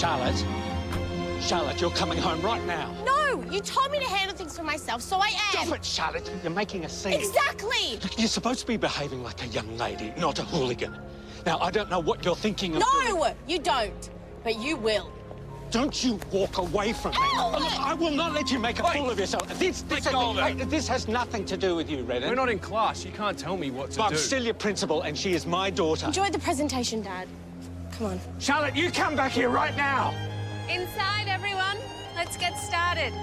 Charlotte. Charlotte, you're coming home right now. No, you told me to handle things for myself, so I am. Stop it, Charlotte. You're making a scene. Exactly. Look, you're supposed to be behaving like a young lady, not a hooligan. Now, I don't know what you're thinking of doing. No, you don't. But you will. Don't you walk away from me. Ow! Look, I will not let you make a fool of yourself. This has nothing to do with you, Redden. We're not in class. You can't tell me what to do. I'm still your principal, and she is my daughter. Enjoy the presentation, Dad. Come on. Charlotte, you come back here right now. Inside, everyone. Let's get started.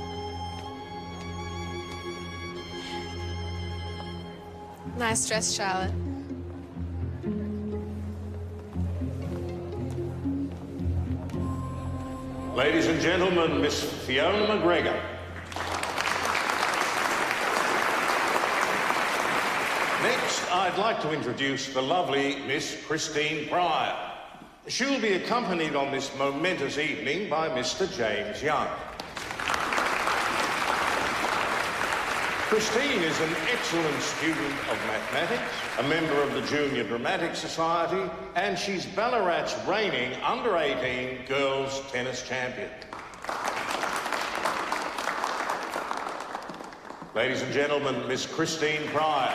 Nice dress, Charlotte. Ladies and gentlemen, Miss Fiona McGregor. Next, I'd like to introduce the lovely Miss Christine Pryor. She'll be accompanied on this momentous evening by Mr. James Young. Christine is an excellent student of mathematics, a member of the Junior Dramatic Society, and she's Ballarat's reigning under-18 girls tennis champion. Ladies and gentlemen, Miss Christine Pryor.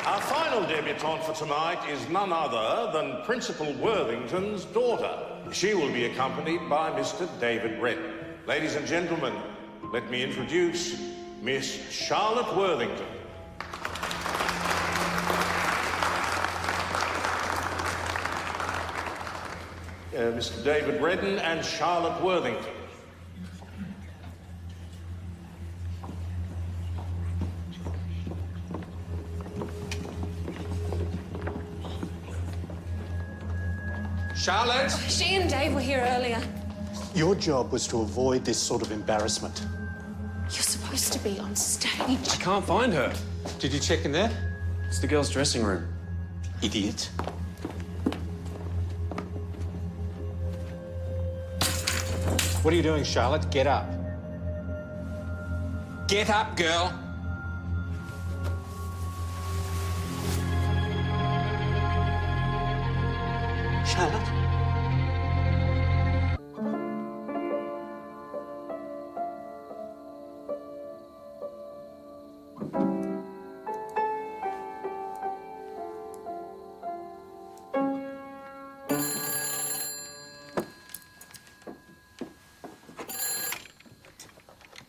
Our final debutante for tonight is none other than Principal Worthington's daughter. She will be accompanied by Mr. David Redden. Ladies and gentlemen, let me introduce Miss Charlotte Worthington. Mr. David Redden and Charlotte Worthington. Charlotte! She and Dave were here earlier. Your job was to avoid this sort of embarrassment. You're supposed to be on stage. I can't find her. Did you check in there? It's the girls' dressing room. Idiot. What are you doing, Charlotte? Get up. Get up, girl. Charlotte?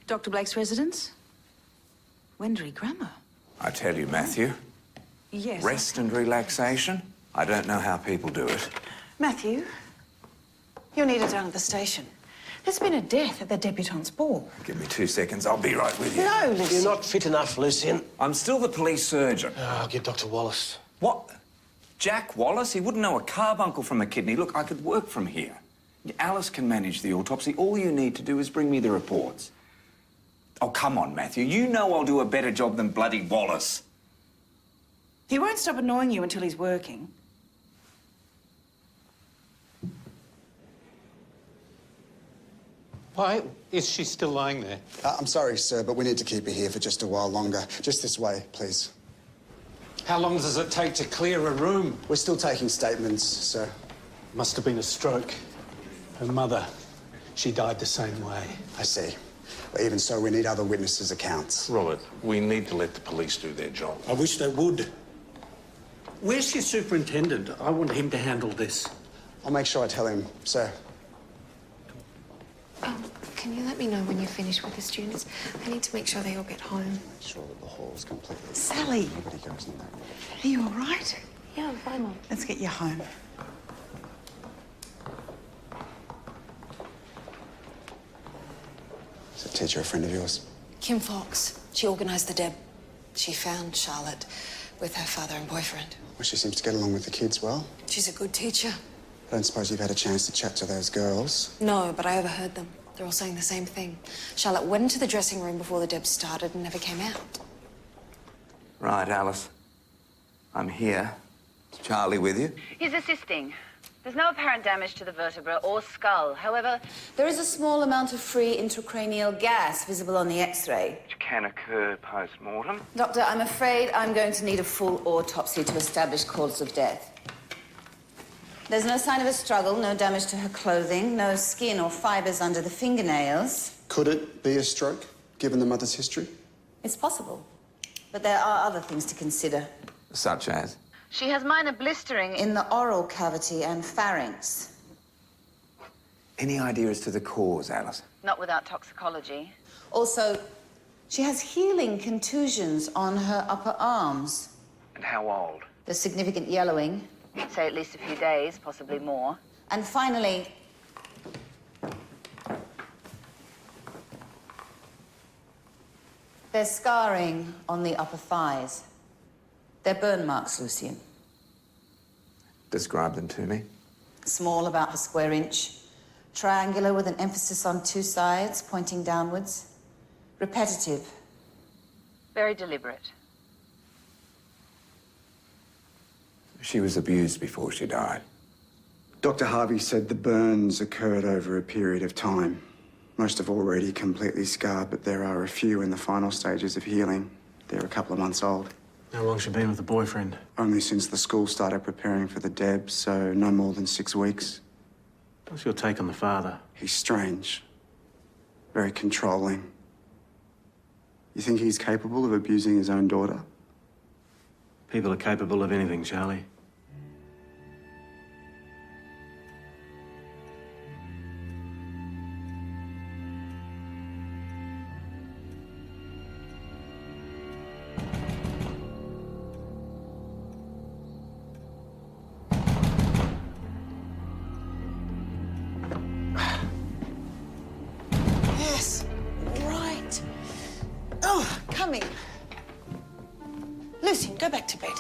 Dr. Blake's residence? Wendouree Grammar. I tell you, Matthew, Yes. rest and relaxation, I don't know how people do it. Matthew, you're needed down at the station. There's been a death at the Debutante's Ball. Give me 2 seconds, I'll be right with you. No, Lucy. You're not fit enough, Lucian. I'm still the police surgeon. I'll get Dr. Wallace. What? Jack Wallace? He wouldn't know a carbuncle from a kidney. Look, I could work from here. Alice can manage the autopsy. All you need to do is bring me the reports. Oh, come on, Matthew. You know I'll do a better job than bloody Wallace. He won't stop annoying you until he's working. Why is she still lying there? I'm sorry, sir, but we need to keep her here for just a while longer. Just this way, please. How long does it take to clear a room? We're still taking statements, sir. Must have been a stroke. Her mother, she died the same way. I see. But even so, we need other witnesses' accounts. Robert, we need to let the police do their job. I wish they would. Where's your superintendent? I want him to handle this. I'll make sure I tell him, sir. Can you let me know when you're finished with the students? I need to make sure they all get home. Make sure that the hall's completely... Sally, Nobody goes in there. are you all right? Yeah, I'm fine, Mum. Let's get you home. Is that teacher a friend of yours? Kim Fox. She organised the Deb. She found Charlotte with her father and boyfriend. Well, she seems to get along with the kids well. She's a good teacher. I don't suppose you've had a chance to chat to those girls. No, but I overheard them. They're all saying the same thing. Charlotte went into the dressing room before the Deb started and never came out. Right, Alice. I'm here. Is Charlie with you? He's assisting. There's no apparent damage to the vertebra or skull. However, There is a small amount of free intracranial gas visible on the X-ray. Which can occur post-mortem. Doctor, I'm afraid I'm going to need a full autopsy to establish cause of death. There's no sign of a struggle, no damage to her clothing, no skin or fibres under the fingernails. Could it be a stroke, given the mother's history? It's possible. But there are other things to consider. Such as? She has minor blistering in the oral cavity and pharynx. Any idea as to the cause, Alice? Not without toxicology. Also, she has healing contusions on her upper arms. And how old? There's significant yellowing. You'd say at least a few days, possibly more. And finally, there's scarring on the upper thighs. They're burn marks, Lucian. Describe them to me. Small, about a square inch. Triangular with an emphasis on two sides, pointing downwards. Repetitive. Very deliberate. She was abused before she died. Dr. Harvey said the burns occurred over a period of time. Most have already completely scarred, but there are a few in the final stages of healing. They're a couple of months old. How long's she been with the boyfriend? Only since the school started preparing for the Deb, so no more than 6 weeks. What's your take on the father? He's strange. Very controlling. You think he's capable of abusing his own daughter? People are capable of anything, Charlie. Yes, right. Oh, coming. Lucian, go back to bed.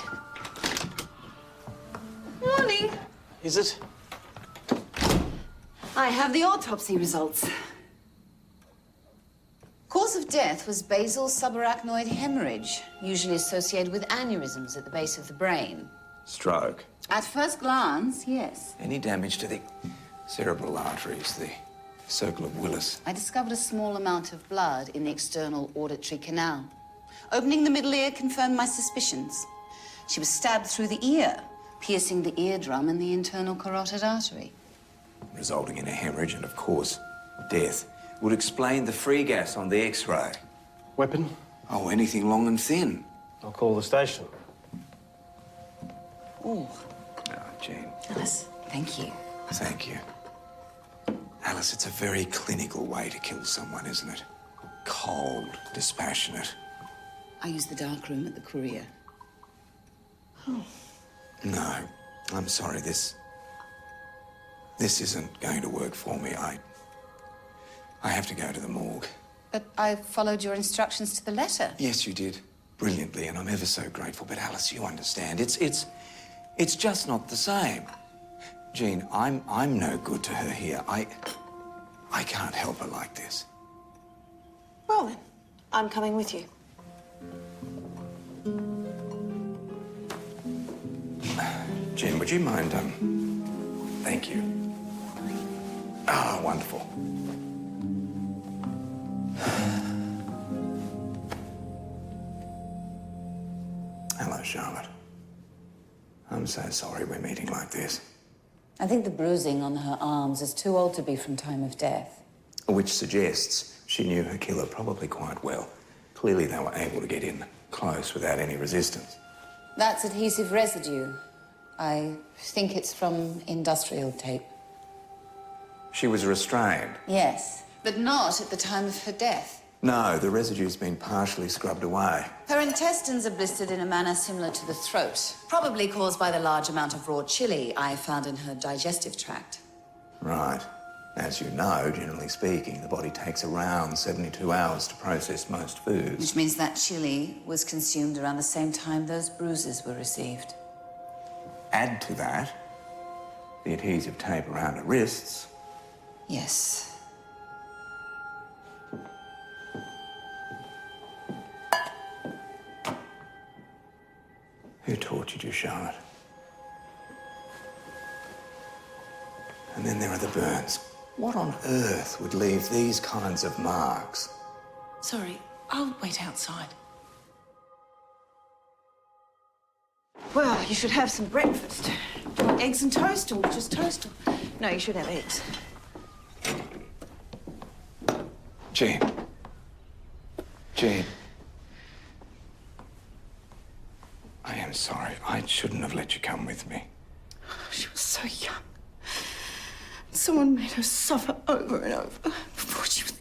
Morning. Is it? I have the autopsy results. Cause of death was basal subarachnoid hemorrhage, usually associated with aneurysms at the base of the brain. Stroke. At first glance, yes. Any damage to the cerebral arteries, the circle of Willis? I discovered a small amount of blood in the external auditory canal. Opening the middle ear confirmed my suspicions. She was stabbed through the ear, piercing the eardrum and the internal carotid artery. Resulting in a hemorrhage and, of course, death. Would explain the free gas on the X-ray. Weapon? Oh, anything long and thin. I'll call the station. Oh, Jean. Alice, thank you. Thank you. Alice, it's a very clinical way to kill someone, isn't it? Cold, dispassionate. I used the dark room at the Courier. Oh. No, I'm sorry, this isn't going to work for me. I have to go to the morgue. But I followed your instructions to the letter. Yes, you did. Brilliantly, and I'm ever so grateful. But Alice, you understand, it's just not the same. Jean, I'm no good to her here. I can't help her like this. Well then, I'm coming with you. Jean, would you mind, thank you. Ah, wonderful. Hello, Charlotte. I'm so sorry we're meeting like this. I think the bruising on her arms is too old to be from time of death. Which suggests she knew her killer probably quite well. Clearly they were able to get in close without any resistance. That's adhesive residue. I think it's from industrial tape. She was restrained? Yes, but not at the time of her death. No, the residue's been partially scrubbed away. Her intestines are blistered in a manner similar to the throat, probably caused by the large amount of raw chili I found in her digestive tract. Right. As you know, generally speaking, the body takes around 72 hours to process most foods. Which means that chili was consumed around the same time those bruises were received. Add to that the adhesive tape around her wrists. Yes. Who tortured you, Charlotte? And then there are the burns. What on earth would leave these kinds of marks? Sorry, I'll wait outside. Well, you should have some breakfast. Do you want eggs and toast or just toast? Or... No, you should have eggs. Jean. Jean. I am sorry. I shouldn't have let you come with me. She was so young. Someone made her suffer over and over before she was...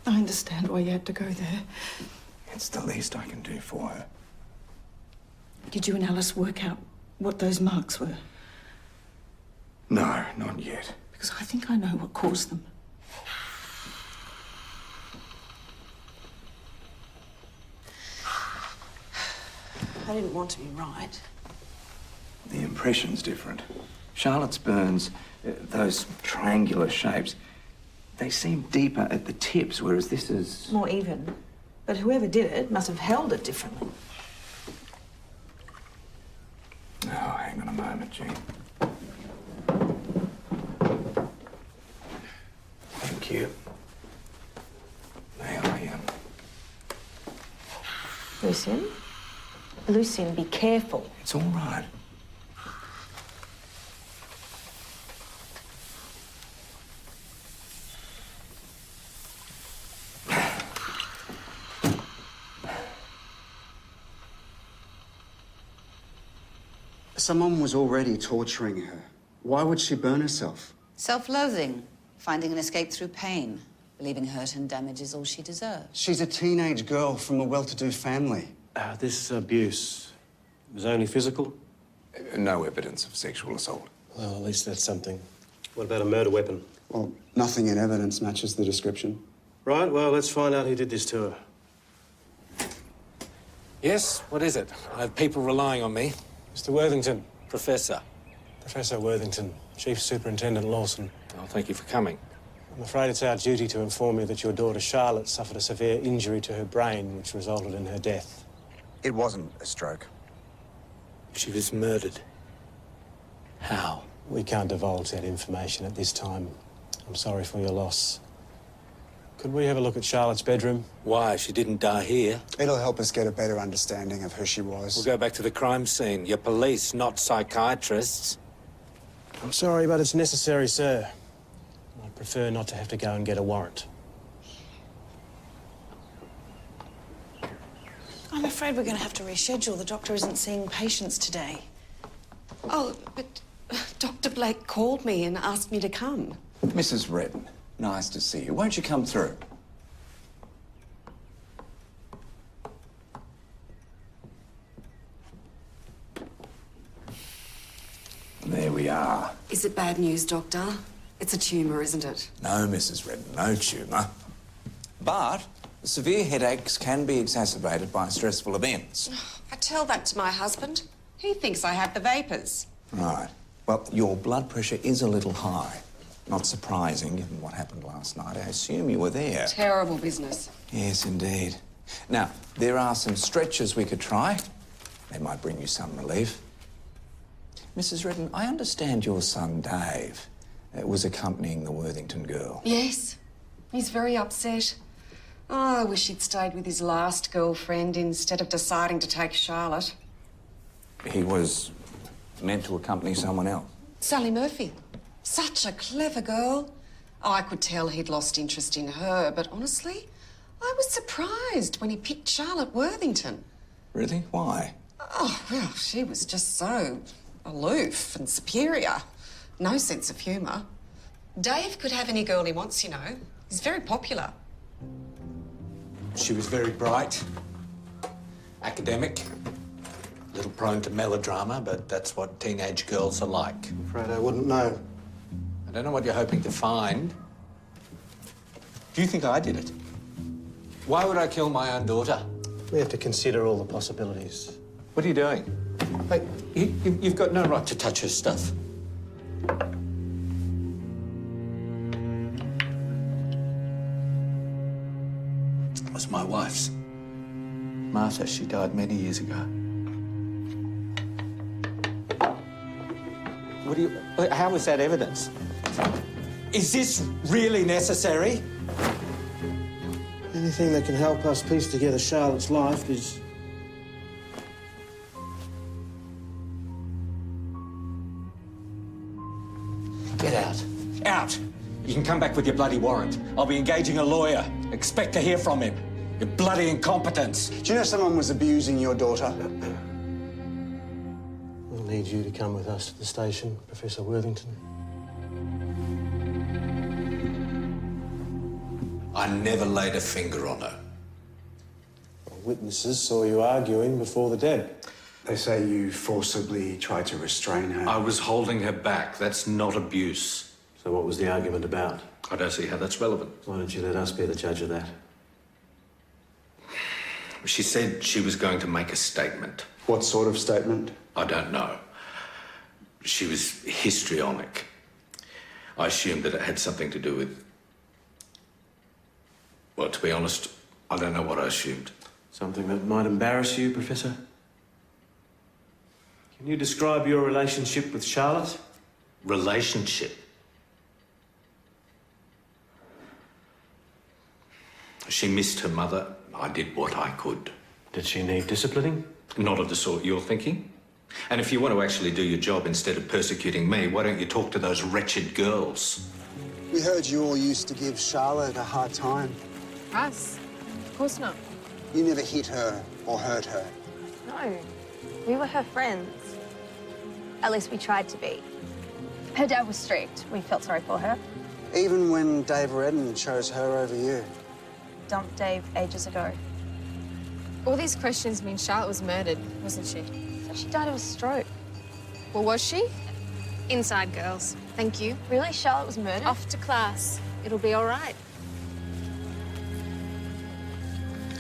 I understand why you had to go there. It's the least I can do for her. Did you and Alice work out what those marks were? No, not yet. Because I think I know what caused them. I didn't want to be right. The impression's different. Charlotte's burns, those triangular shapes, they seem deeper at the tips, whereas this is... More even. But whoever did it must have held it differently. Oh, hang on a moment, Jean. Thank you. May I, Lucien? Lucien, be careful. It's all right. Someone was already torturing her. Why would she burn herself? Self-loathing, finding an escape through pain, believing hurt and damage is all she deserves. She's a teenage girl from a well-to-do family. This abuse was only physical? No evidence of sexual assault. Well, at least that's something. What about a murder weapon? Well, nothing in evidence matches the description. Right, well, let's find out who did this to her. Yes, what is it? I have people relying on me. Mr. Worthington. Professor. Professor Worthington, Chief Superintendent Lawson. Oh, thank you for coming. I'm afraid it's our duty to inform you that your daughter Charlotte suffered a severe injury to her brain which resulted in her death. It wasn't a stroke. She was murdered. How? We can't divulge that information at this time. I'm sorry for your loss. Could we have a look at Charlotte's bedroom? Why? She didn't die here. It'll help us get a better understanding of who she was. We'll go back to the crime scene. You're police, not psychiatrists. I'm sorry, but it's necessary, sir. I prefer not to have to go and get a warrant. I'm afraid we're going to have to reschedule. The doctor isn't seeing patients today. Oh, but Dr. Blake called me and asked me to come. Mrs. Redden, nice to see you. Won't you come through? There we are. Is it bad news, Doctor? It's a tumour, isn't it? No, Mrs. Redden, no tumour. But severe headaches can be exacerbated by stressful events. I tell that to my husband. He thinks I have the vapours. Right. Well, your blood pressure is a little high. Not surprising, given what happened last night. I assume you were there. Terrible business. Yes, indeed. Now, there are some stretches we could try. They might bring you some relief. Mrs. Redden, I understand your son, Dave, was accompanying the Worthington girl. Yes. He's very upset. Oh, I wish he'd stayed with his last girlfriend instead of deciding to take Charlotte. He was meant to accompany someone else. Sally Murphy. Such a clever girl. Oh, I could tell he'd lost interest in her, but honestly, I was surprised when he picked Charlotte Worthington. Really? Why? Oh, well, she was just so aloof and superior. No sense of humour. Dave could have any girl he wants, you know. He's very popular. She was very bright, academic, a little prone to melodrama, but that's what teenage girls are like. I'm afraid I wouldn't know. I don't know what you're hoping to find. Do you think I did it? Why would I kill my own daughter? We have to consider all the possibilities. What are you doing? Hey, you've got no right to touch her stuff. It was my wife's. Martha, she died many years ago. How was that evidence? Is this really necessary? Anything that can help us piece together Charlotte's life is Get out. Out! You can come back with your bloody warrant. I'll be engaging a lawyer. Expect to hear from him. Your bloody incompetence. Do you know someone was abusing your daughter? We'll need you to come with us to the station, Professor Worthington. I never laid a finger on her. Witnesses saw you arguing before the Deb. They say you forcibly tried to restrain her. I was holding her back. That's not abuse. So what was the argument about? I don't see how that's relevant. Why don't you let us be the judge of that? She said she was going to make a statement. What sort of statement? I don't know. She was histrionic. I assumed that it had something to do with... Well, to be honest, I don't know what I assumed. Something that might embarrass you, Professor? Can you describe your relationship with Charlotte? Relationship? She missed her mother. I did what I could. Did she need disciplining? Not of the sort you're thinking. And if you want to actually do your job instead of persecuting me, why don't you talk to those wretched girls? We heard you all used to give Charlotte a hard time. Us? Of course not. You never hit her or hurt her. No. We were her friends. At least we tried to be. Her dad was strict. We felt sorry for her. Even when Dave Redden chose her over you. Dumped Dave ages ago. All these questions mean Charlotte was murdered, wasn't she? So she died of a stroke. Well, was she? Inside, girls. Thank you. Really? Charlotte was murdered? Off to class. It'll be all right.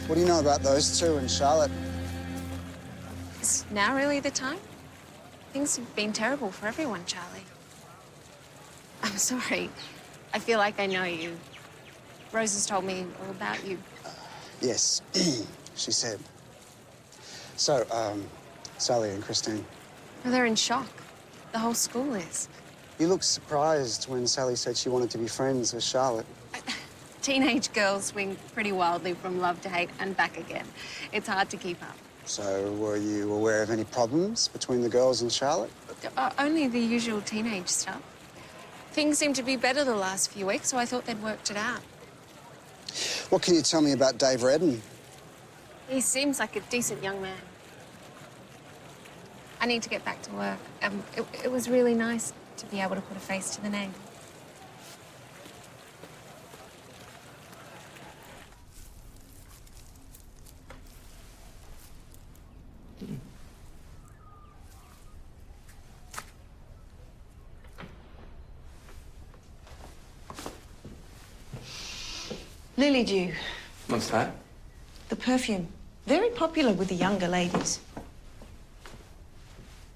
What do you know about those two and Charlotte? Is now really the time? Things have been terrible for everyone, Charlie. I'm sorry. I feel like I know you. Rose has told me all about you. Yes, she said. So, Sally and Christine. Well, they're in shock. The whole school is. You looked surprised when Sally said she wanted to be friends with Charlotte. Teenage girls swing pretty wildly from love to hate and back again. It's hard to keep up. So, were you aware of any problems between the girls and Charlotte? Only the usual teenage stuff. Things seem to be better the last few weeks, so I thought they'd worked it out. What can you tell me about Dave Redden? He seems like a decent young man. I need to get back to work. It was really nice to be able to put a face to the name. Lily Dew, What's that? the perfume. Very popular with the younger ladies.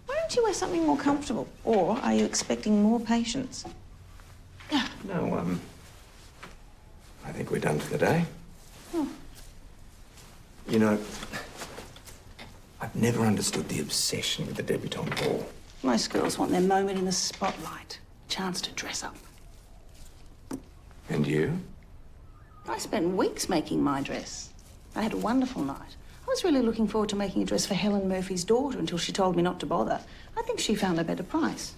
Why don't you wear something more comfortable? Or are you expecting more patients? No, I think we're done for the day. Oh. You know, I've never understood the obsession with the Debutante Ball. Most girls want their moment in the spotlight. Chance to dress up. And you? I spent weeks making my dress. I had a wonderful night. I was really looking forward to making a dress for Helen Murphy's daughter until she told me not to bother. I think she found a better price.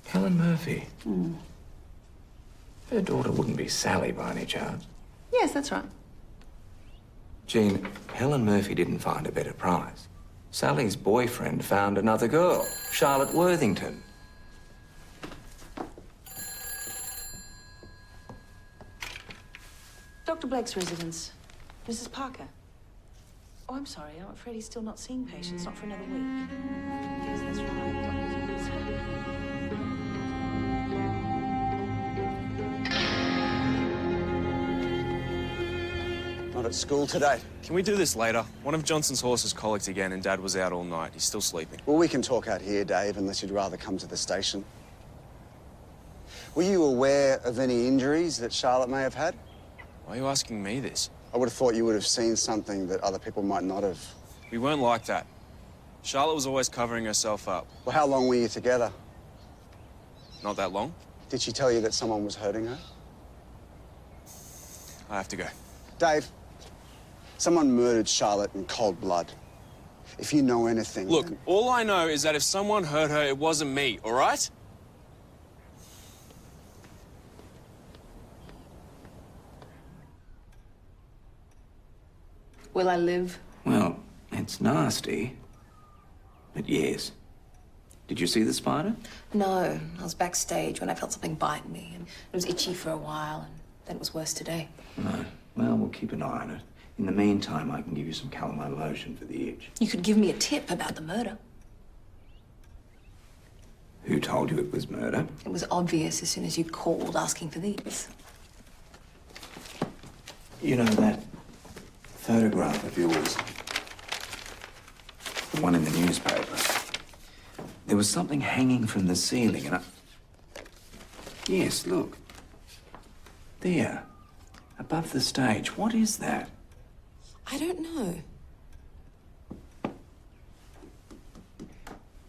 Helen Murphy? Hmm. Her daughter wouldn't be Sally by any chance. Yes, that's right. Jean, Helen Murphy didn't find a better price. Sally's boyfriend found another girl, Charlotte Worthington. Dr. Blake's residence. Mrs. Parker. Oh, I'm sorry. I'm afraid he's still not seeing patients. Not for another week. Yes, that's right. Not at school today. Can we do this later? One of Johnson's horses colicked again and Dad was out all night. He's still sleeping. Well, we can talk out here, Dave, unless you'd rather come to the station. Were you aware of any injuries that Charlotte may have had? Why are you asking me this? I would have thought you would have seen something that other people might not have. We weren't like that. Charlotte was always covering herself up. Well, how long were you together? Not that long. Did she tell you that someone was hurting her? I have to go. Dave, someone murdered Charlotte in cold blood. If you know anything... Look, then... all I know is that if someone hurt her, it wasn't me, all right? Will I live? Well, it's nasty. But yes. Did you see the spider? No, I was backstage when I felt something bite me, and it was itchy for a while, and then it was worse today. No. Well, we'll keep an eye on it. In the meantime, I can give you some calamine lotion for the itch. You could give me a tip about the murder. Who told you it was murder? It was obvious as soon as you called asking for these. You know that photograph of yours? The one in the newspaper. There was something hanging from the ceiling and Yes, look. There. Above the stage. What is that? I don't know.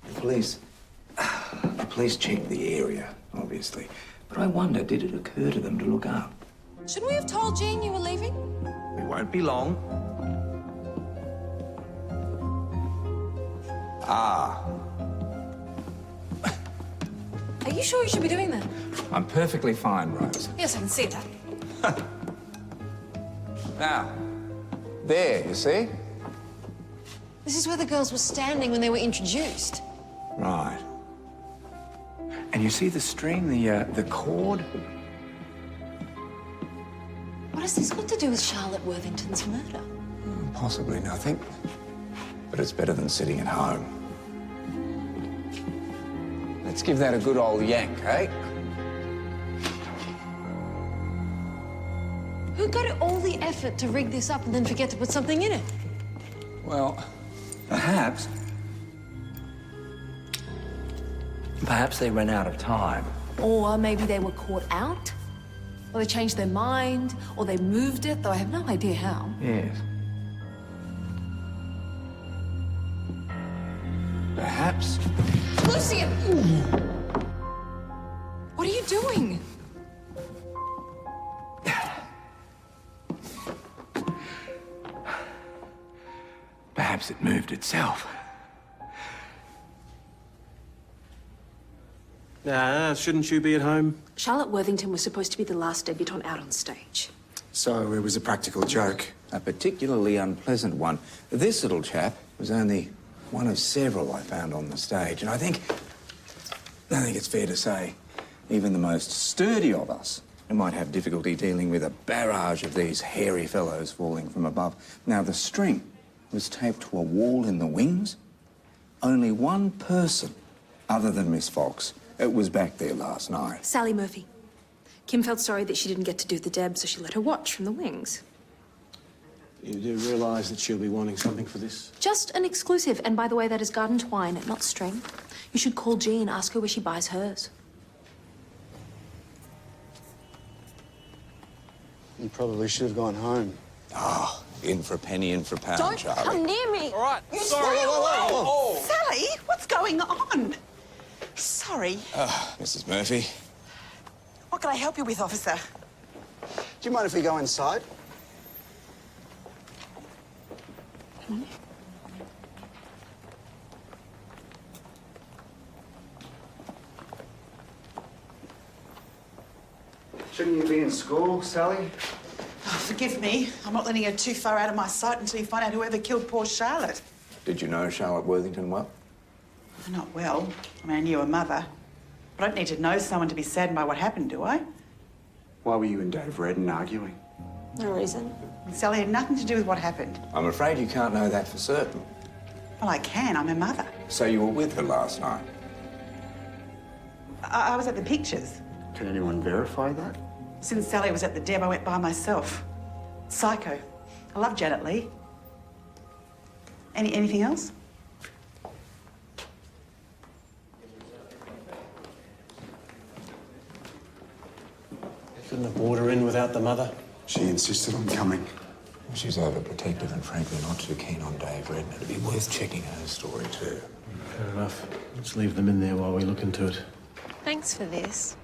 The police checked the area, obviously. But I wonder, did it occur to them to look up? Shouldn't we have told Jean you were leaving? We won't be long. Ah. Are you sure you should be doing that? I'm perfectly fine, Rose. Yes, I can see that. Now, there, you see? This is where the girls were standing when they were introduced. Right. And you see the string, the cord? What has this got to do with Charlotte Worthington's murder? Possibly nothing. But it's better than sitting at home. Let's give that a good old yank, eh? Who got all the effort to rig this up and then forget to put something in it? Well, perhaps they ran out of time. Or maybe they were caught out, or they changed their mind, or they moved it, though I have no idea how. Yes. Perhaps. Lucian! What are you doing? Perhaps it moved itself. Shouldn't you be at home? Charlotte Worthington was supposed to be the last debutante out on stage. So it was a practical joke. A particularly unpleasant one. This little chap was only one of several I found on the stage, and I think it's fair to say even the most sturdy of us might have difficulty dealing with a barrage of these hairy fellows falling from above. Now, the string was taped to a wall in the wings. Only one person, other than Miss Fox, was back there last night. Sally Murphy. Kim felt sorry that she didn't get to do the deb, so she let her watch from the wings. You do realise that she'll be wanting something for this? Just an exclusive. And by the way, that is garden twine, not string. You should call Jean, ask her where she buys hers. You probably should have gone home. Ah, in for a penny, in for a pound, Don't Charlie. come near me! All right, You sorry. stay away! Sally, what's going on? Sorry. Mrs. Murphy. What can I help you with, officer? Do you mind if we go inside? Shouldn't you be in school, Sally? Oh, forgive me. I'm not letting her too far out of my sight until you find out whoever killed poor Charlotte. Did you know Charlotte Worthington well? Not well. I mean, I knew her mother. But I don't need to know someone to be saddened by what happened, do I? Why were you and Dave Redden arguing? No reason. Sally had nothing to do with what happened. I'm afraid you can't know that for certain. Well, I can. I'm her mother. So you were with her last night? I was at the pictures. Can anyone verify that? Since Sally was at the deb, I went by myself. Psycho. I love Janet Leigh. Anything else? Couldn't have brought her in without the mother. She insisted on coming. She's overprotective and frankly not too keen on Dave Redden. It'd be worth checking her story too. Fair enough. Let's leave them in there while we look into it. Thanks for this.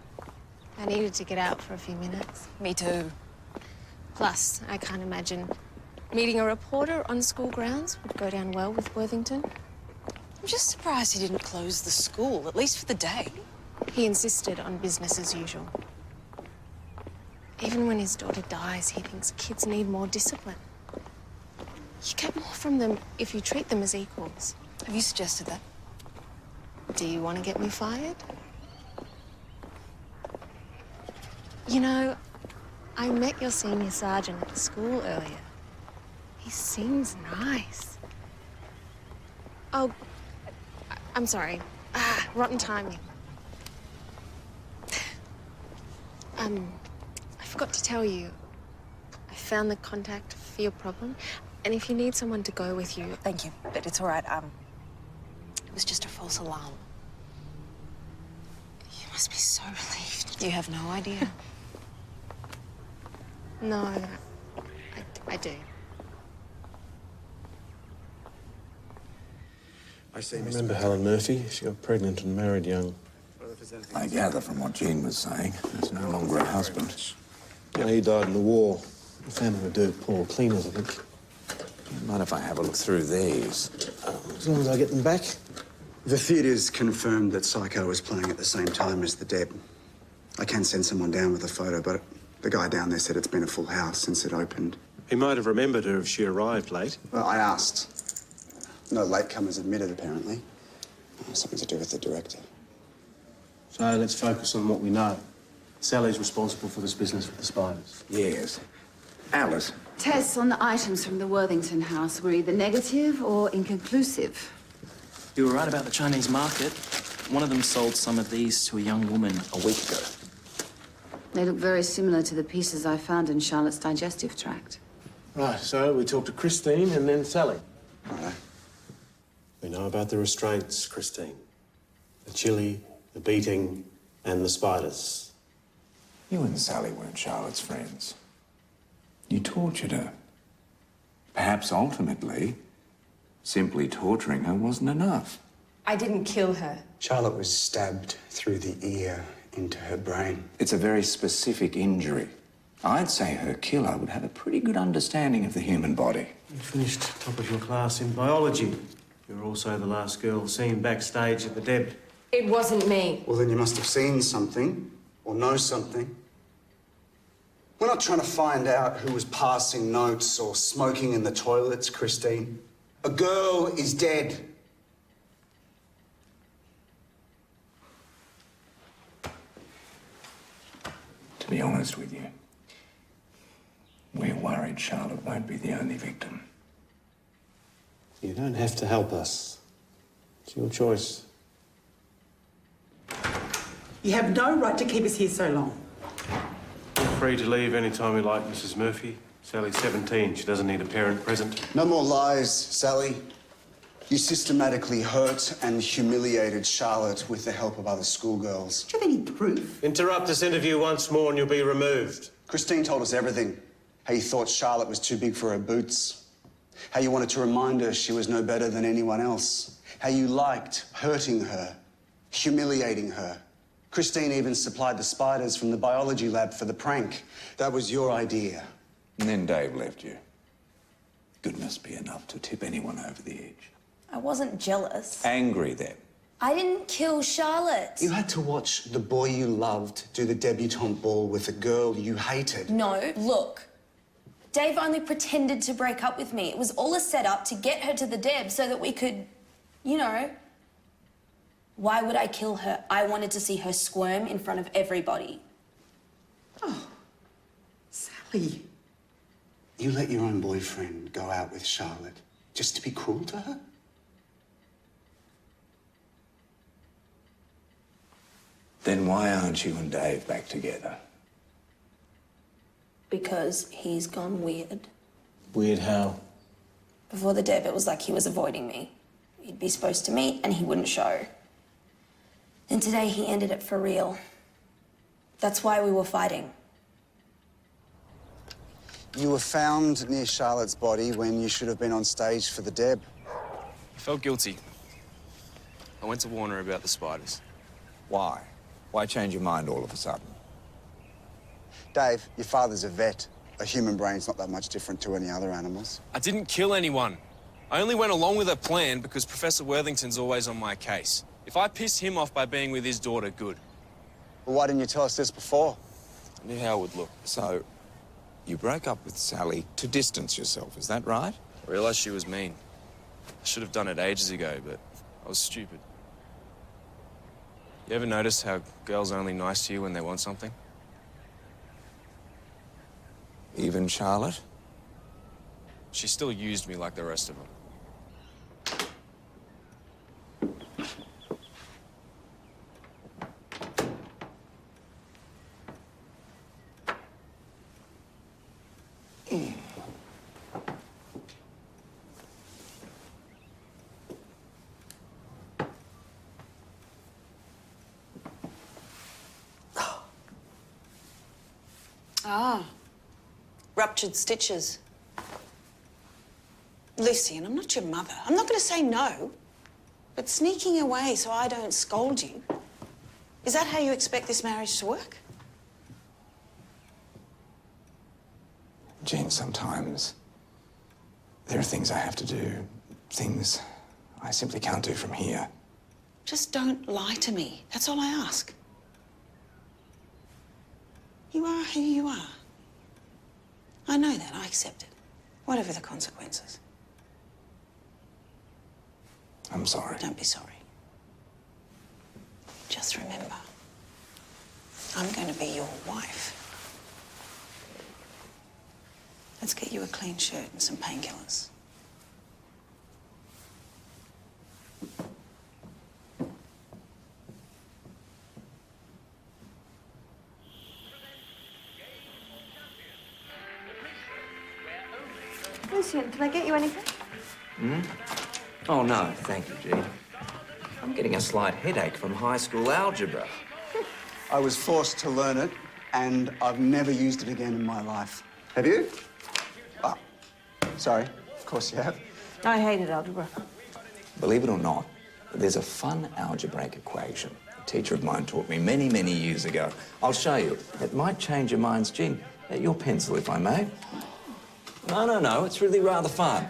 I needed to get out for a few minutes. Me too. Plus, I can't imagine meeting a reporter on school grounds would go down well with Worthington. I'm just surprised he didn't close the school, at least for the day. He insisted on business as usual. Even when his daughter dies, he thinks kids need more discipline. You get more from them if you treat them as equals. Have you suggested that? Do you want to get me fired? You know, I met your senior sergeant at the school earlier. He seems nice. Oh, I'm sorry. Rotten timing. I forgot to tell you. I found the contact for your problem, and if you need someone to go with you... Thank you, but it's all right. It was just a false alarm. You must be so relieved. You have no idea. No, I do. I see, I Mr. remember Helen Murphy. She got pregnant and married young. I gather from what Jean was saying, there's no longer a husband. Yeah, he died in the war. The family were dirt poor cleaners, I think. Mind if I have a look through these? As long as I get them back. The theatre's confirmed that Psycho was playing at the same time as the Deb. I can send someone down with a photo, but the guy down there said it's been a full house since it opened. He might have remembered her if she arrived late. Well, I asked. No latecomers admitted, apparently. Something to do with the director. So let's focus on what we know. Sally's responsible for this business with the spiders. Yes. Alice. Tests on the items from the Worthington house were either negative or inconclusive. You were right about the Chinese market. One of them sold some of these to a young woman a week ago. They look very similar to the pieces I found in Charlotte's digestive tract. Right, so we talked to Christine and then Sally. Righto. We know about the restraints, Christine. The chili, the beating, and the spiders. You and Sally weren't Charlotte's friends. You tortured her. Perhaps ultimately, simply torturing her wasn't enough. I didn't kill her. Charlotte was stabbed through the ear into her brain. It's a very specific injury. I'd say her killer would have a pretty good understanding of the human body. You finished top of your class in biology. You were also the last girl seen backstage at the Deb. It wasn't me. Well, then you must have seen something, or know something. We're not trying to find out who was passing notes or smoking in the toilets, Christine. A girl is dead. To be honest with you, we're worried Charlotte won't be the only victim. You don't have to help us. It's your choice. You have no right to keep us here so long. You're free to leave any time you like, Mrs. Murphy. Sally's 17. She doesn't need a parent present. No more lies, Sally. You systematically hurt and humiliated Charlotte with the help of other schoolgirls. Do you have any proof? Interrupt this interview once more and you'll be removed. Christine told us everything. How you thought Charlotte was too big for her boots. How you wanted to remind her she was no better than anyone else. How you liked hurting her, humiliating her. Christine even supplied the spiders from the biology lab for the prank. That was your idea. And then Dave left you. Goodness be enough to tip anyone over the edge. I wasn't jealous. Angry then. I didn't kill Charlotte. You had to watch the boy you loved do the debutante ball with a girl you hated. No, look. Dave only pretended to break up with me. It was all a setup to get her to the Deb so that we could, you know. Why would I kill her? I wanted to see her squirm in front of everybody. Oh, Sally. You let your own boyfriend go out with Charlotte just to be cruel to her? Then why aren't you and Dave back together? Because he's gone weird. Weird how? Before the Deb, it was like he was avoiding me. He'd be supposed to meet and he wouldn't show. Then today he ended it for real. That's why we were fighting. You were found near Charlotte's body when you should have been on stage for the Deb. I felt guilty. I went to warn her about the spiders. Why? Why change your mind all of a sudden? Dave, your father's a vet. A human brain's not that much different to any other animals. I didn't kill anyone. I only went along with her plan because Professor Worthington's always on my case. If I pissed him off by being with his daughter, good. Well, why didn't you tell us this before? I knew how it would look. So, you broke up with Sally to distance yourself, is that right? I realised she was mean. I should have done it ages ago, but I was stupid. You ever notice how girls are only nice to you when they want something? Even Charlotte? She still used me like the rest of them. Ah, ruptured stitches. Lucian, I'm not your mother. I'm not going to say no. But sneaking away so I don't scold you, is that how you expect this marriage to work? Jean, sometimes there are things I have to do, things I simply can't do from here. Just don't lie to me. That's all I ask. You are who you are. I know that. I accept it. Whatever the consequences. I'm sorry. Don't be sorry. Just remember, I'm going to be your wife. Let's get you a clean shirt and some painkillers. Lucian, can I get you anything? Hmm? Oh, no, thank you, Jean. I'm getting a slight headache from high school algebra. I was forced to learn it, and I've never used it again in my life. Have you? Ah, sorry. Of course you have. I hated algebra. Believe it or not, there's a fun algebraic equation a teacher of mine taught me many, many years ago. I'll show you. It might change your minds, Jean. Your pencil, if I may. No, it's really rather fun.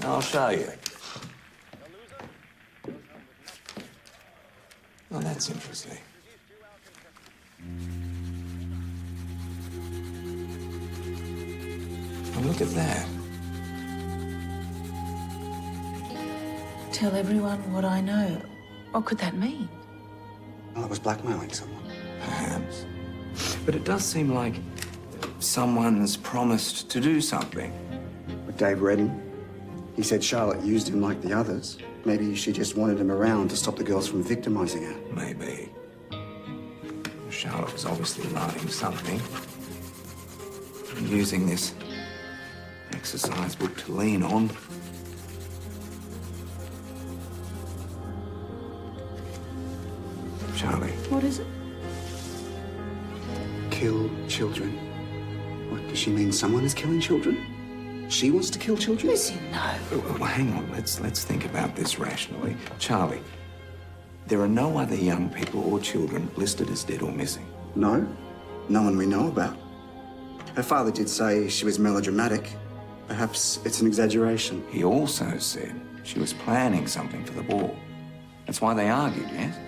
I'll show you. Oh, that's interesting. Oh, look at that. Tell everyone what I know. What could that mean? Well, it was blackmailing someone. Perhaps. But it does seem like someone's promised to do something. With Dave Redding, he said Charlotte used him like the others. Maybe she just wanted him around to stop the girls from victimizing her. Maybe. Charlotte was obviously writing something. And using this exercise book to lean on. Charlie. What is it? Kill children. What, does she mean someone is killing children? She wants to kill children? Lucy, no. Well, hang on. Let's think about this rationally. Charlie, there are no other young people or children listed as dead or missing. No. No one we know about. Her father did say she was melodramatic. Perhaps it's an exaggeration. He also said she was planning something for the ball. That's why they argued, yes?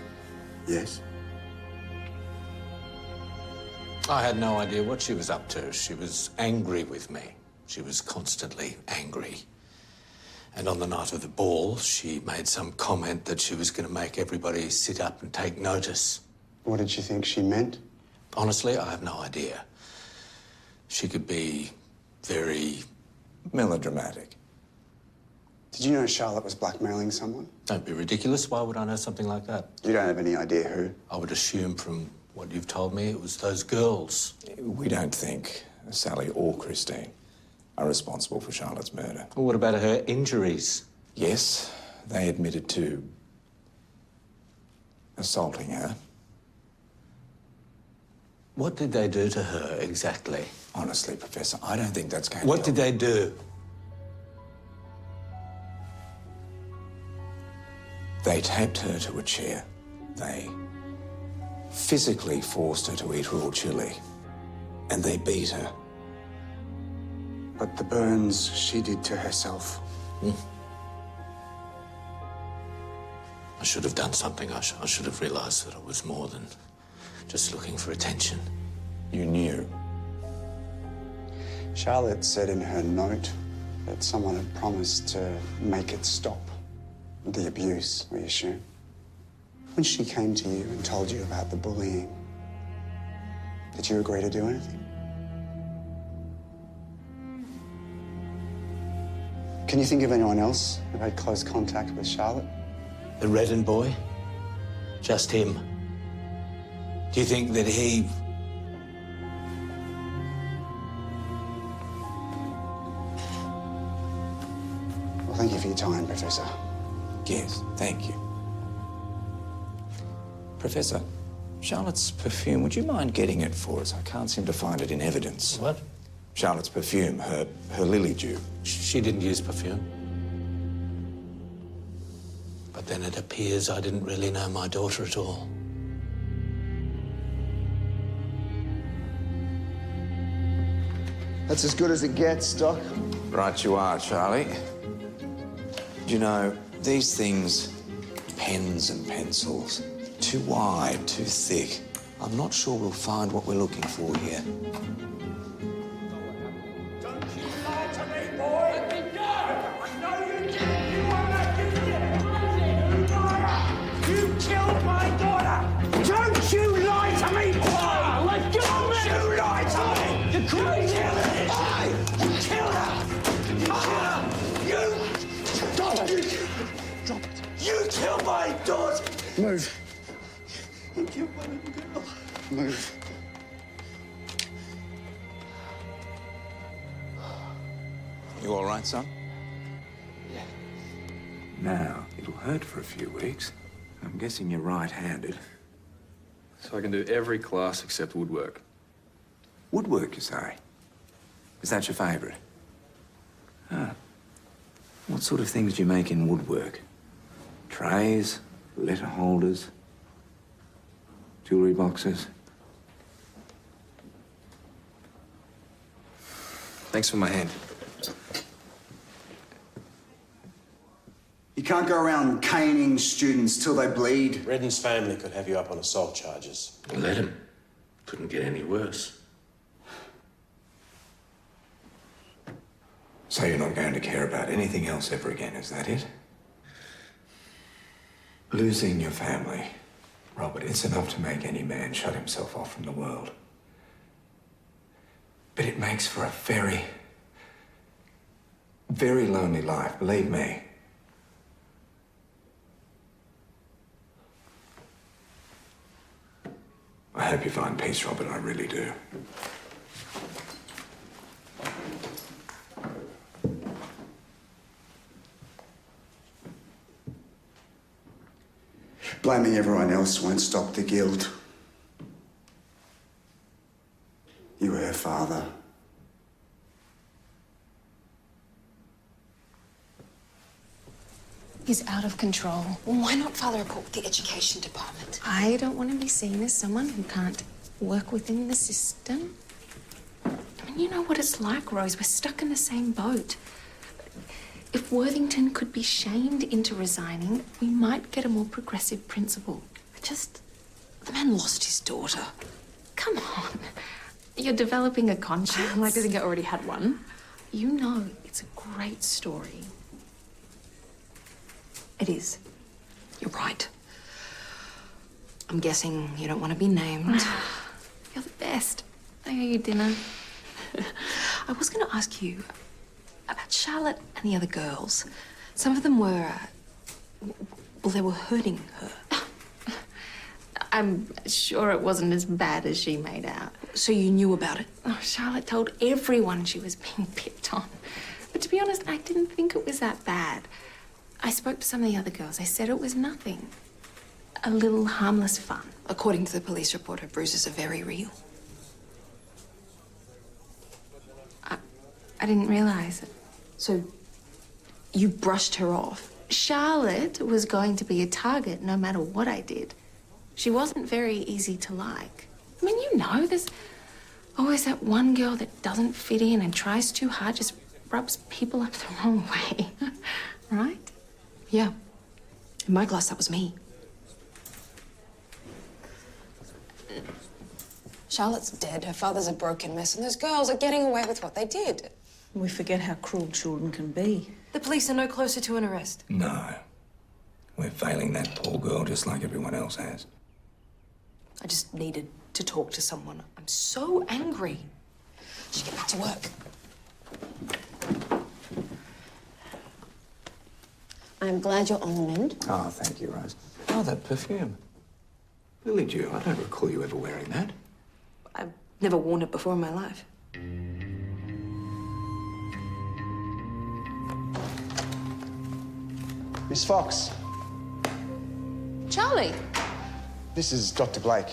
Yes. I had no idea what she was up to. She was angry with me. She was constantly angry. And on the night of the ball, she made some comment that she was going to make everybody sit up and take notice. What did you think she meant? Honestly, I have no idea. She could be very melodramatic. Did you know Charlotte was blackmailing someone? Don't be ridiculous. Why would I know something like that? You don't have any idea who? I would assume from what you've told me it was those girls. We don't think Sally or Christine are responsible for Charlotte's murder. Well, what about her injuries? Yes, they admitted to assaulting her. What did they do to her exactly? Honestly, Professor, I don't think that's going to What did they do? They taped her to a chair. They physically forced her to eat raw chili. And they beat her. But the burns she did to herself. I should have done something. I should have realised that it was more than just looking for attention. You knew. Charlotte said in her note that someone had promised to make it stop. The abuse, we assume. When she came to you and told you about the bullying, did you agree to do anything? Can you think of anyone else who had close contact with Charlotte? The Redden boy? Just him? Do you think that he... Well, thank you for your time, Professor. Yes, thank you. Professor, Charlotte's perfume, would you mind getting it for us? I can't seem to find it in evidence. What? Charlotte's perfume, her lily dew. She didn't use perfume. But then it appears I didn't really know my daughter at all. That's as good as it gets, Doc. Right you are, Charlie. Do you know, these things, pens and pencils, too wide, too thick. I'm not sure we'll find what we're looking for here. You killed my daughter! Don't you lie to me, boy! Let go of me! Don't you lie to me! You're crazy! You killed her! You killed her! You... Drop it! Drop it! You killed my daughter! Move. You killed my little girl. Move. You all right, son? Yeah. Now, it'll hurt for a few weeks. I'm guessing you're right-handed. So I can do every class except woodwork. Woodwork, you say? Is that your favourite? Ah. What sort of things do you make in woodwork? Trays, letter holders, jewellery boxes? Thanks for my hand. You can't go around caning students till they bleed. Redden's family could have you up on assault charges. Let him. Couldn't get any worse. So you're not going to care about anything else ever again, is that it? Losing your family, Robert, it's enough to make any man shut himself off from the world. But it makes for a very, very lonely life, believe me. I hope you find peace, Robert, I really do. Blaming everyone else won't stop the guilt. You were her father. He's out of control. Well, why not file a report with the education department? I don't want to be seen as someone who can't work within the system. I mean, you know what it's like, Rose. We're stuck in the same boat. If Worthington could be shamed into resigning, we might get a more progressive principal. The man lost his daughter. Come on. You're developing a conscience. Like I think I already had one. You know it's a great story. It is. You're right. I'm guessing you don't want to be named. You're the best. I owe you dinner. I was going to ask you about Charlotte and the other girls. Some of them were, well, they were hurting her. I'm sure it wasn't as bad as she made out. So you knew about it? Oh, Charlotte told everyone she was being picked on. But to be honest, I didn't think it was that bad. I spoke to some of the other girls. They said it was nothing. A little harmless fun. According to the police report, her bruises are very real. I didn't realize it. So you brushed her off? Charlotte was going to be a target no matter what I did. She wasn't very easy to like. I mean, you know, there's always that one girl that doesn't fit in and tries too hard, just rubs people up the wrong way. Right? Yeah. In my class, that was me. Charlotte's dead, her father's a broken mess, and those girls are getting away with what they did. We forget how cruel children can be. The police are no closer to an arrest. No. We're failing that poor girl just like everyone else has. I just needed to talk to someone. I'm so angry. Should get back to work. I'm glad you're on the mend. Oh, thank you, Rose. Oh, that perfume. Lily Dew, I don't recall you ever wearing that. I've never worn it before in my life. Miss Fox, Charlie. this is Dr. Blake.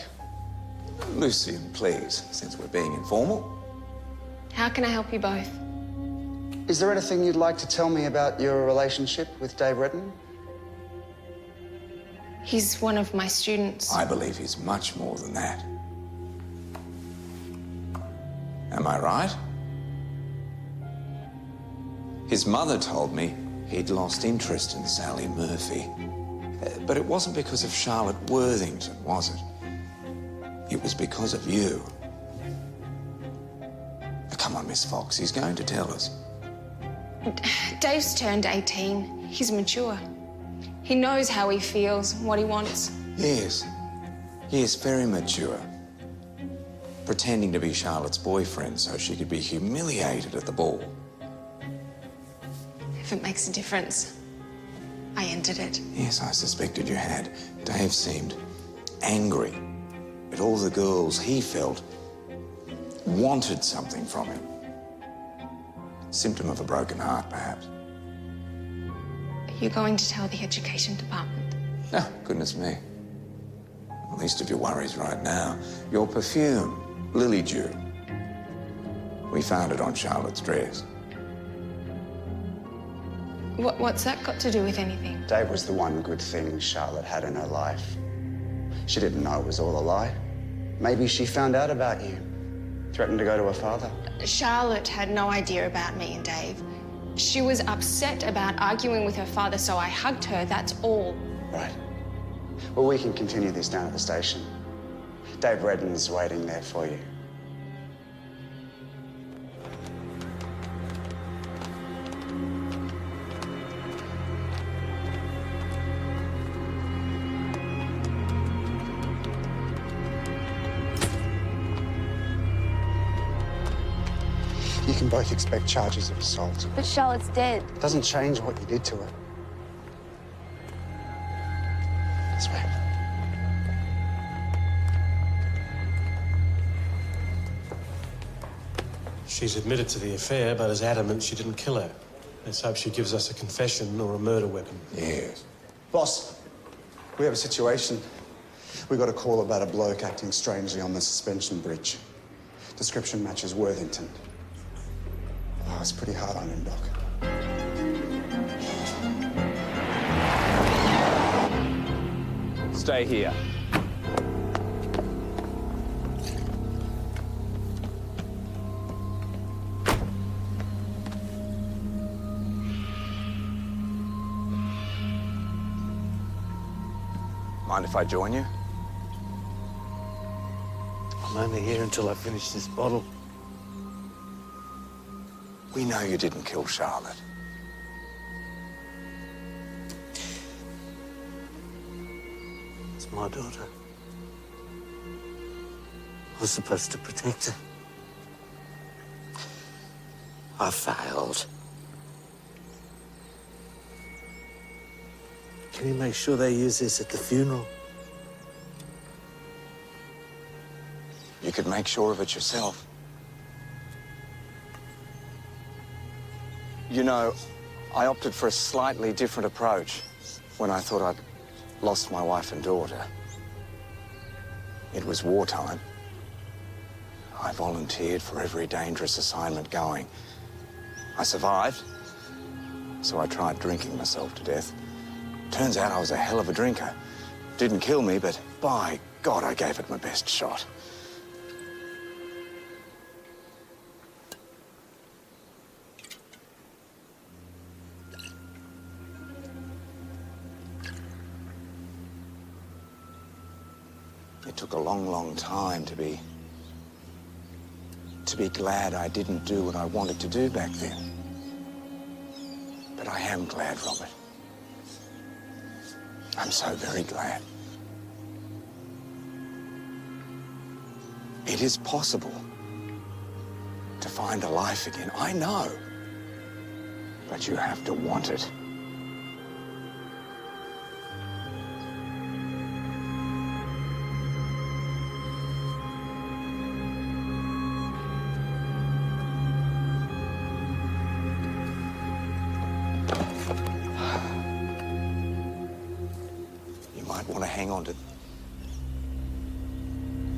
Lucian, please, since we're being informal. How can I help you both? Is there anything you'd like to tell me about your relationship with Dave Redden? He's one of my students. I believe he's much more than that. Am I right? His mother told me he'd lost interest in Sally Murphy. But it wasn't because of Charlotte Worthington, was it? It was because of you. Now, come on, Miss Fox, he's going to tell us. Dave's turned 18. He's mature. He knows how he feels, what he wants. Yes, he is very mature. Pretending to be Charlotte's boyfriend so she could be humiliated at the ball. If it makes a difference, I ended it. Yes, I suspected you had. Dave seemed angry at all the girls he felt wanted something from him. Symptom of a broken heart, perhaps. Are you going to tell the education department? Oh, goodness me. The least of your worries right now. Your perfume, Lily Dew. We found it on Charlotte's dress. What's that got to do with anything? Dave was the one good thing Charlotte had in her life. She didn't know it was all a lie. Maybe she found out about you. Threatened to go to her father. Charlotte had no idea about me and Dave. She was upset about arguing with her father, so I hugged her, that's all. Right. Well, we can continue this down at the station. Dave Redden's waiting there for you. You can both expect charges of assault. But Charlotte's dead. Doesn't change what you did to her. This way. She's admitted to the affair, but is adamant she didn't kill her. Let's hope she gives us a confession or a murder weapon. Yes. Boss, we have a situation. We got a call about a bloke acting strangely on the suspension bridge. Description matches Worthington. Oh, it's pretty hard on him, Doc. Stay here. Mind if I join you? I'm only here until I finish this bottle. We know you didn't kill Charlotte. It's my daughter. I was supposed to protect her. I failed. Can you make sure they use this at the funeral? You could make sure of it yourself. You know, I opted for a slightly different approach when I thought I'd lost my wife and daughter. It was wartime. I volunteered for every dangerous assignment going. I survived, so I tried drinking myself to death. Turns out I was a hell of a drinker. Didn't kill me, but by God, I gave it my best shot. It took a long, long time to be to be glad I didn't do what I wanted to do back then. But I am glad, Robert. I'm so very glad. It is possible to find a life again, I know. But you have to want it. You might want to hang on to...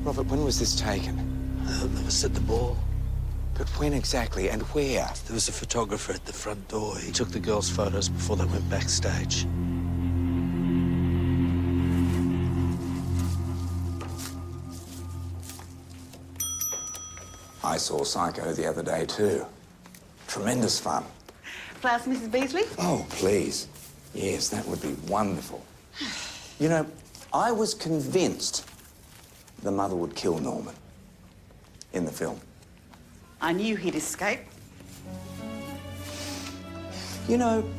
Robert, when was this taken? It was at the ball. But when exactly and where? There was a photographer at the front door. He took the girls' photos before they went backstage. I saw Psycho the other day too. Tremendous fun. Flowers, Mrs. Beasley? Oh, please. Yes, that would be wonderful. You know, I was convinced the mother would kill Norman in the film. I knew he'd escape. You know,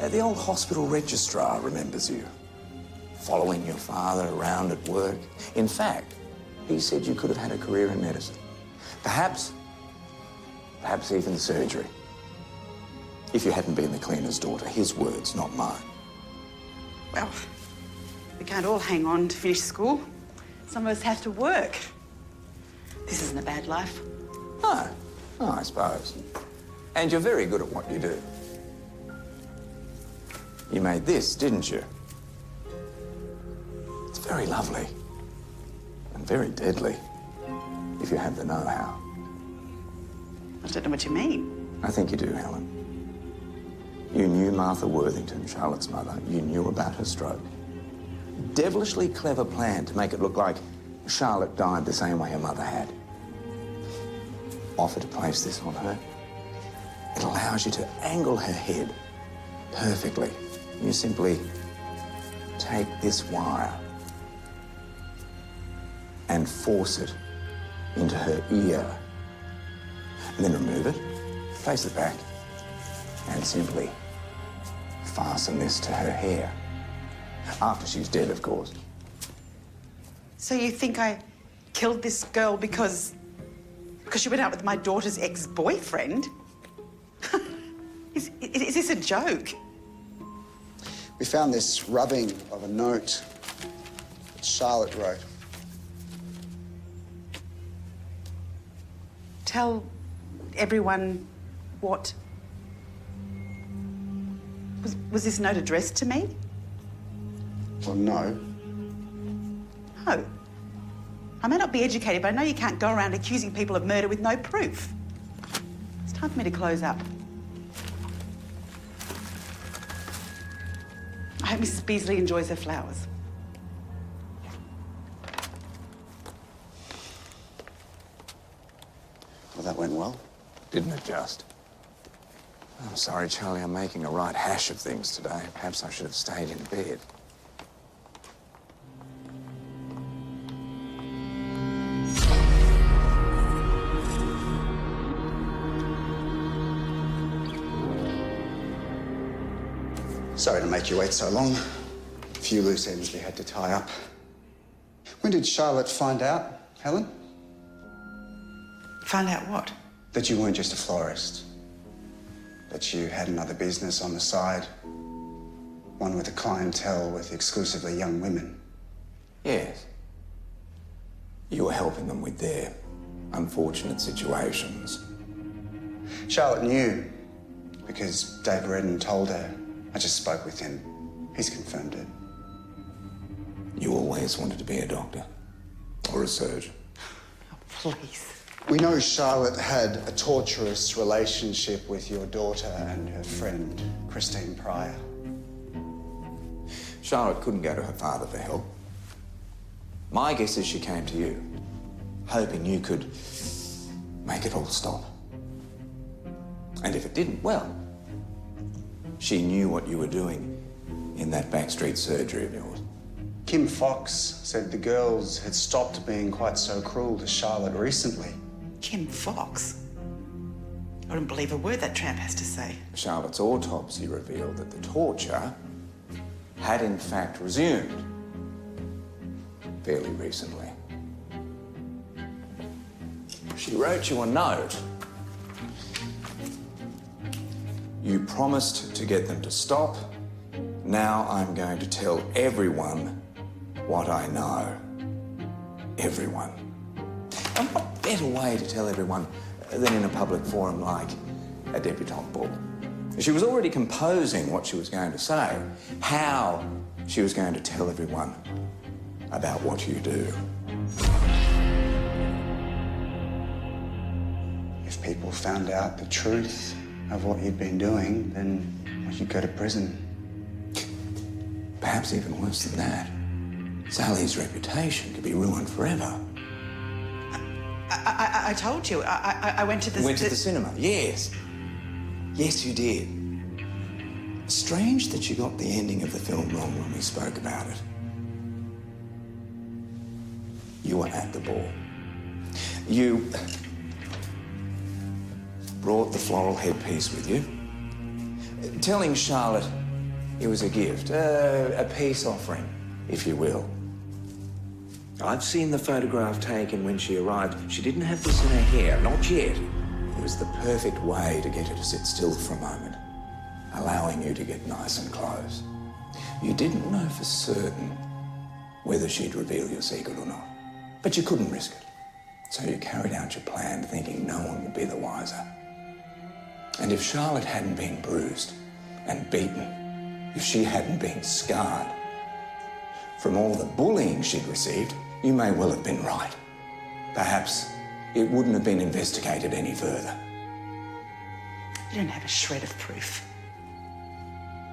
the old hospital registrar remembers you, following your father around at work. In fact, he said you could have had a career in medicine. Perhaps even surgery. If you hadn't been the cleaner's daughter. His words, not mine. Well, we can't all hang on to finish school. Some of us have to work. This isn't a bad life. No, I suppose. And you're very good at what you do. You made this, didn't you? It's very lovely. And very deadly, if you have the know-how. I don't know what you mean. I think you do, Helen. You knew Martha Worthington, Charlotte's mother. You knew about her stroke. Devilishly clever plan to make it look like Charlotte died the same way her mother had. Offer to place this on her. It allows you to angle her head perfectly. You simply take this wire and force it into her ear. And then remove it, place it back, and simply fasten this to her hair. After she's dead, of course. So you think I killed this girl because she went out with my daughter's ex-boyfriend? Is this a joke? We found this rubbing of a note that Charlotte wrote. Tell everyone what? Was this note addressed to me? Well, no. No. I may not be educated, but I know you can't go around accusing people of murder with no proof. It's time for me to close up. I hope Mrs. Beasley enjoys her flowers. Well, that went well. Didn't it just? I'm sorry, Charlie, I'm making a right hash of things today. Perhaps I should have stayed in bed. Sorry to make you wait so long. A few loose ends we had to tie up. When did Charlotte find out, Helen? Find out what? That you weren't just a florist. That you had another business on the side. One with a clientele with exclusively young women. Yes. You were helping them with their unfortunate situations. Charlotte knew because David Redden told her. I just spoke with him. He's confirmed it. You always wanted to be a doctor or a surgeon. Oh, please. We know Charlotte had a torturous relationship with your daughter and her friend, Christine Pryor. Charlotte couldn't go to her father for help. My guess is she came to you, hoping you could make it all stop. And if it didn't, well, she knew what you were doing in that backstreet surgery of yours. Kim Fox said the girls had stopped being quite so cruel to Charlotte recently. Kim Fox? I wouldn't believe a word that tramp has to say. Charlotte's autopsy revealed that the torture had in fact resumed fairly recently. She wrote you a note. You promised to get them to stop. Now I'm going to tell everyone what I know. Everyone. And what better way to tell everyone than in a public forum like a debutante ball? She was already composing what she was going to say, how she was going to tell everyone about what you do. If people found out the truth of what you'd been doing, then you'd go to prison. Perhaps even worse than that. Sally's reputation could be ruined forever. I told you, I went to the... Went to the cinema, yes. Yes, you did. Strange that you got the ending of the film wrong when we spoke about it. You were at the ball. You brought the floral headpiece with you, telling Charlotte it was a gift, a peace offering, if you will. I've seen the photograph taken when she arrived. She didn't have this in her hair, not yet. It was the perfect way to get her to sit still for a moment, allowing you to get nice and close. You didn't know for certain whether she'd reveal your secret or not, but you couldn't risk it. So you carried out your plan, thinking no one would be the wiser. And if Charlotte hadn't been bruised and beaten, if she hadn't been scarred from all the bullying she'd received, you may well have been right. Perhaps it wouldn't have been investigated any further. You don't have a shred of proof.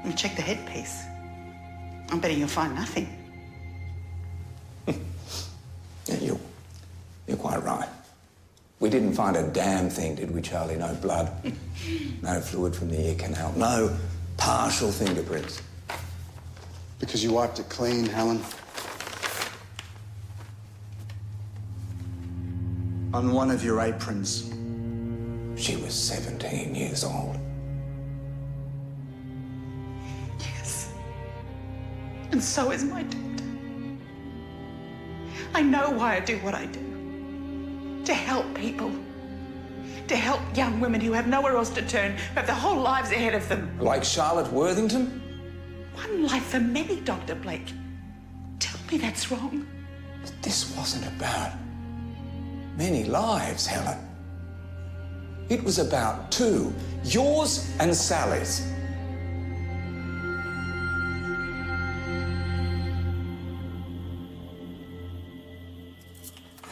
And check the headpiece. I'm betting you'll find nothing. Yeah, you're quite right. We didn't find a damn thing, did we, Charlie? No blood, no fluid from the ear canal, no partial fingerprints. Because you wiped it clean, Helen. On one of your aprons. She was 17 years old. Yes. And so is my dad. I know why I do what I do. To help people. To help young women who have nowhere else to turn, who have their whole lives ahead of them. Like Charlotte Worthington? One life for many, Dr. Blake. Tell me that's wrong. But this wasn't about many lives, Helen. It was about two, yours and Sally's.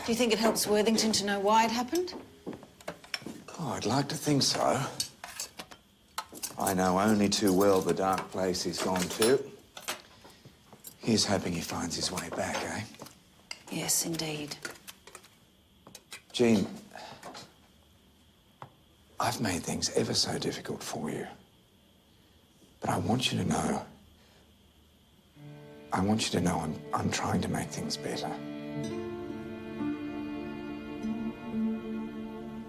Do you think it helps Worthington to know why it happened? Oh, I'd like to think so. I know only too well the dark place he's gone to. He's hoping he finds his way back, eh? Yes, indeed. Jean, I've made things ever so difficult for you. But I want you to know... I'm trying to make things better.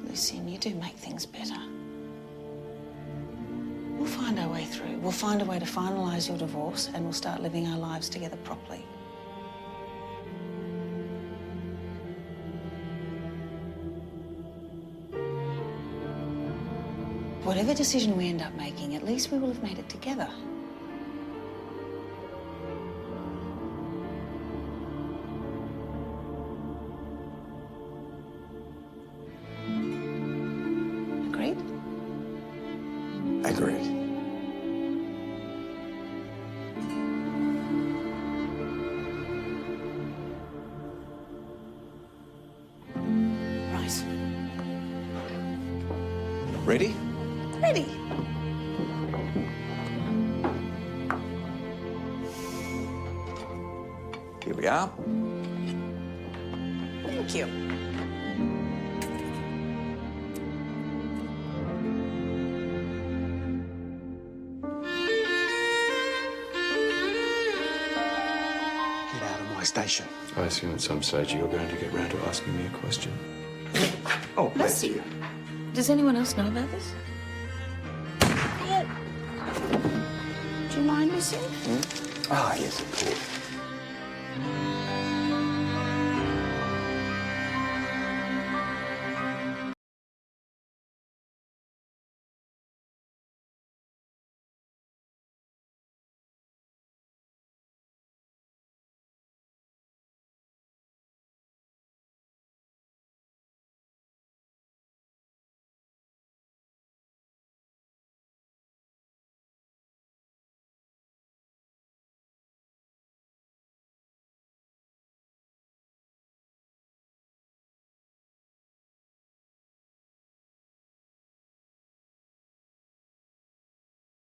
Lucien, you do make things better. We'll find our way through. We'll find a way to finalise your divorce and we'll start living our lives together properly. Whatever decision we end up making, at least we will have made it together. Agreed? Agreed. Right. Ready? Ready. Here we are. Thank you. Get out of my station. I assume at some stage you're going to get round to asking me a question. Oh, bless you. Does anyone else know about this? Do you mind, Missy? Ah, yes, of course.